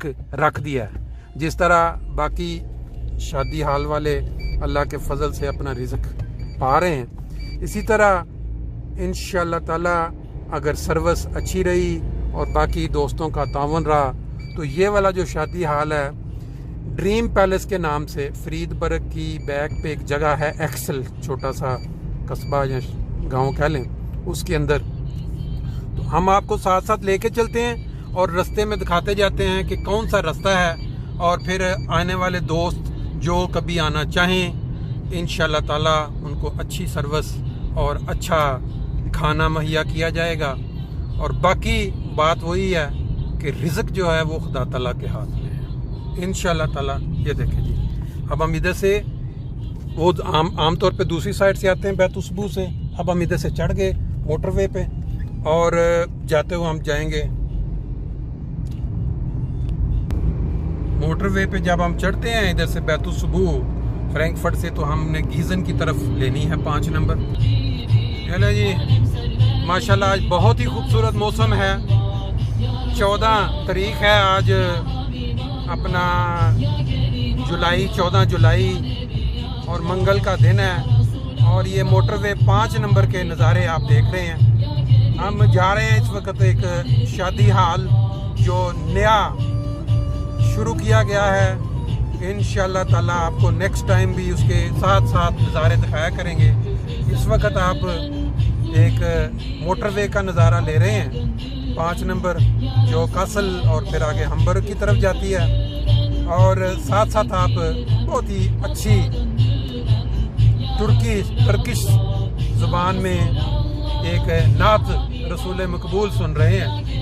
रिज़्क रख दिया है। जिस तरह बाकी शादी हाल वाले अल्लाह के फजल से अपना रिज़्क पा रहे हैं, इसी तरह इंशाअल्लाह ताला अगर सर्विस अच्छी रही और बाकी दोस्तों का तावन रहा तो ये वाला जो शादी हाल है ड्रीम पैलेस के नाम से फरीदबर्ग की बैक पे एक जगह है, एक्सल छोटा सा कस्बा या गांव कह लें, उसके अंदर। तो हम आपको साथ साथ लेके चलते हैं और रास्ते में दिखाते जाते हैं कि कौन सा रास्ता है, और फिर आने वाले दोस्त जो कभी आना चाहें इंशाअल्लाह ताला उनको अच्छी सर्विस और अच्छा खाना मुहैया किया जाएगा। और बाकी बात वही है कि रिज़्क जो है वो खुदा ताला के हाथ में है इंशाअल्लाह ताला। ये देखें जी, अब हम इधर से वो आमतौर पे दूसरी साइड से आते हैं बैतुसबू से, अब हम इधर से चढ़ गए मोटरवे पे और जाते हुए हम जाएंगे मोटरवे पे। जब हम चढ़ते हैं इधर से बैतुसबू फ्रैंकफर्ट से, तो हमने गीजन की तरफ लेनी है 5 नंबर। चलो जी, माशाल्लाह आज बहुत ही खूबसूरत मौसम है। 14 तारीख है आज, अपना जुलाई 14 जुलाई और मंगल का दिन है। और ये मोटरवे 5 नंबर के नज़ारे आप देख रहे हैं। हम जा रहे हैं इस वक्त एक शादी हाल जो नया शुरू किया गया है। इंशाअल्लाह ताला आपको नेक्स्ट टाइम भी उसके साथ साथ नज़ारे दिखाया करेंगे। इस वक्त आप एक मोटरवे का नज़ारा ले रहे हैं 5 नंबर जो कासल और फिर आगे हम्बर्ग की तरफ जाती है। और साथ साथ आप बहुत ही अच्छी तुर्किश ज़ुबान में एक नात रसूल मकबूल सुन रहे हैं।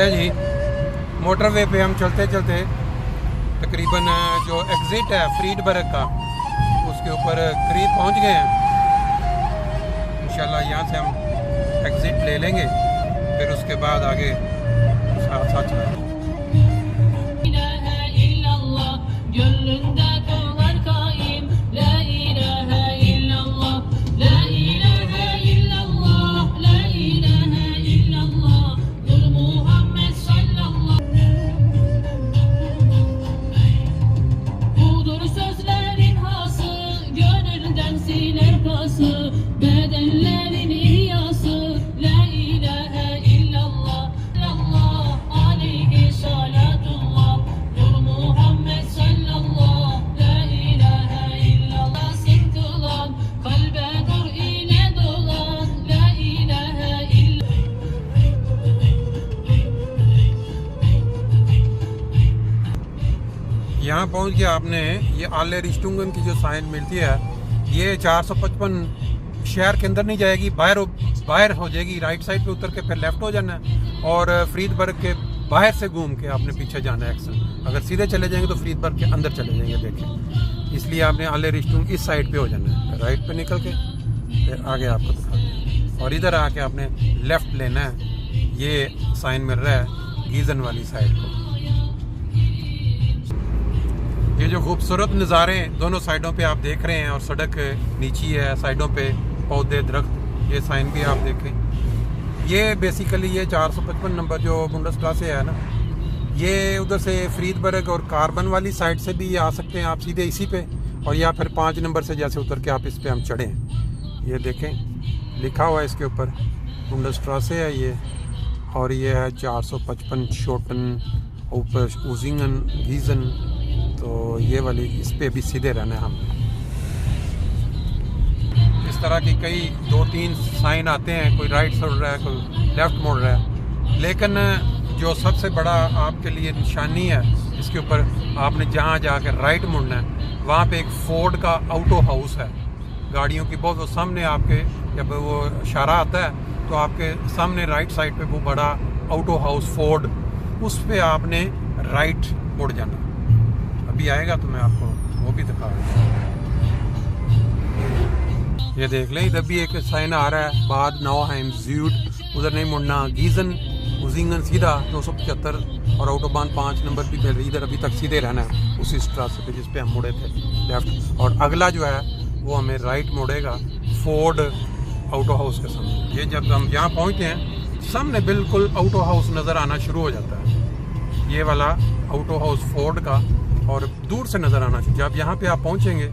जी मोटरवे पे हम चलते चलते तकरीबन जो एग्ज़िट है फ्रीडबर्ग का उसके ऊपर करीब पहुंच गए हैं। इंशाल्लाह यहाँ से हम एग्ज़िट ले लेंगे, फिर उसके बाद आगे साथ साथ चलेंगे। यहाँ पहुँच के आपने ये आले रिश्टुंगन की जो साइन मिलती है, ये 455 शहर के अंदर नहीं जाएगी, बाहर हो जाएगी। राइट साइड पे उतर के फिर लेफ्ट हो जाना है और फ्रीदबर्ग के बाहर से घूम के आपने पीछे जाना है एक्सल। अगर सीधे चले जाएंगे तो फ्रीदबर्ग के अंदर चले जाएंगे, देखें। इसलिए आपने आले रिश्टुंग इस साइड पे हो जाना है, राइट पे निकल के फिर आगे आपको दिखा दें और इधर आके आपने लेफ्ट लेना है। ये साइन मिल रहा है गीजन वाली साइड को। ये जो खूबसूरत नज़ारे दोनों साइडों पे आप देख रहे हैं और सड़क नीची है, साइडों पे पौधे दरख्त, ये साइन भी आप देखें। ये बेसिकली ये 455 नंबर जो बुंडसट्रासे है ना, ये उधर से फ्रीदबर्ग और कार्बन वाली साइड से भी आ सकते हैं आप सीधे इसी पे, और या फिर 5 नंबर से जैसे उतर के आप इस पे हम चढ़ें। ये देखें लिखा हुआ है इसके ऊपर बुंडसट्रासे है ये, और ये है 455 शोटन ऊपर उजिंगन गीजन। तो ये वाली इस पे भी सीधे रहना है हम। इस तरह की कई 2-3 साइन आते हैं, कोई राइट मुड़ रहा है, कोई लेफ्ट मुड़ रहा है, लेकिन जो सबसे बड़ा आपके लिए निशानी है इसके ऊपर, आपने जहाँ जाकर राइट मुड़ना है वहाँ पे एक फोर्ड का ऑटो हाउस है। गाड़ियों की बहुत, वो सामने आपके जब वो इशारा आता है तो आपके सामने राइट साइड पे वो बड़ा ऑटो हाउस फोर्ड, उस पे आपने राइट मुड़ जाना। अभी आएगा तो मैं आपको वो भी दिखा दूँगा। ये देख लें, इधर भी एक साइन आ रहा है बाद नौहाइम ज़्यूड, उधर नहीं मुड़ना। गीजन उजिंगन सीधा 275 और ऑटोबान 5 नंबर भी मिल रही, इधर अभी तक सीधे रहना है उसी रास्ते पे जिस पे हम मुड़े थे लेफ्ट, और अगला जो है वो हमें राइट मुड़ेगा फोर्ड ऑटो हाउस के सामने। ये जब हम यहाँ पहुँचते हैं सामने बिल्कुल ऑटो हाउस नज़र आना शुरू हो जाता है, ये वाला ऑटो हाउस फोर्ड का, और दूर से नज़र आना चाहिए। जब यहाँ पे आप पहुँचेंगे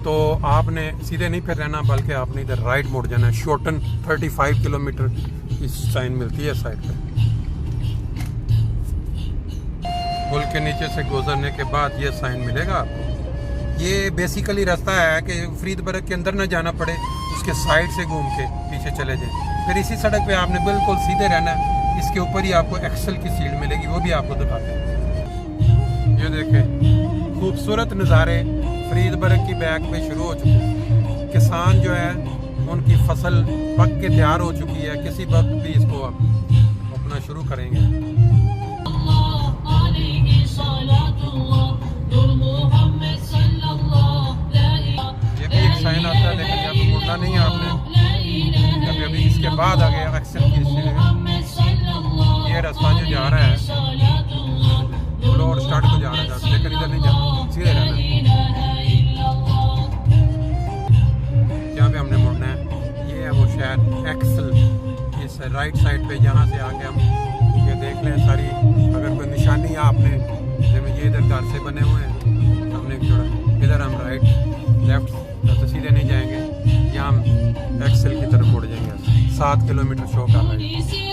तो आपने सीधे नहीं फिर रहना, बल्कि आपने इधर राइट मुड़ जाना है। शॉर्टन 35 किलोमीटर इस साइन मिलती है साइड पे। पुल के नीचे से गुजरने के बाद ये साइन मिलेगा आपको। ये बेसिकली रास्ता है कि फरीदबर्ग के अंदर ना जाना पड़े, उसके साइड से घूम के पीछे चले जाएं। फिर इसी सड़क पे आपने बिल्कुल सीधे रहना है। इसके ऊपर ही आपको एक्सेल की सीट मिलेगी, वो भी आपको दिखाते हैं। ये देखें खूबसूरत नज़ारे फरीदबर्ग की बैक पे शुरू हो चुके हैं। किसान जो है उनकी फसल पक के तैयार हो चुकी है, किसी वक्त भी इसको अपना शुरू करेंगे। ये भी एक साइन आता है, लेकिन यहाँ पे मुड़ना नहीं है आपने, क्योंकि अभी इसके बाद आ गया एक्सेल की सीट। ये रास्ता जो जा रहा है रोड स्टार्ट को जा रहा है, लेकिन इधर नहीं जाना, सीधे रहना है। यहाँ पे हमने मुड़ना है। ये है वो शहर एक्सेल, इस राइट साइड पे। यहाँ से आके हम ये देख लें सारी, अगर कोई निशानी है आपने, ये इधर घर से बने हुए हैं, हमने जोड़ा, इधर हम राइट लेफ्ट तो सीधे नहीं जाएंगे, यहाँ हम एक्सेल की तरफ मुड़ जाएंगे। 7 किलोमीटर शो कर रहे हैं।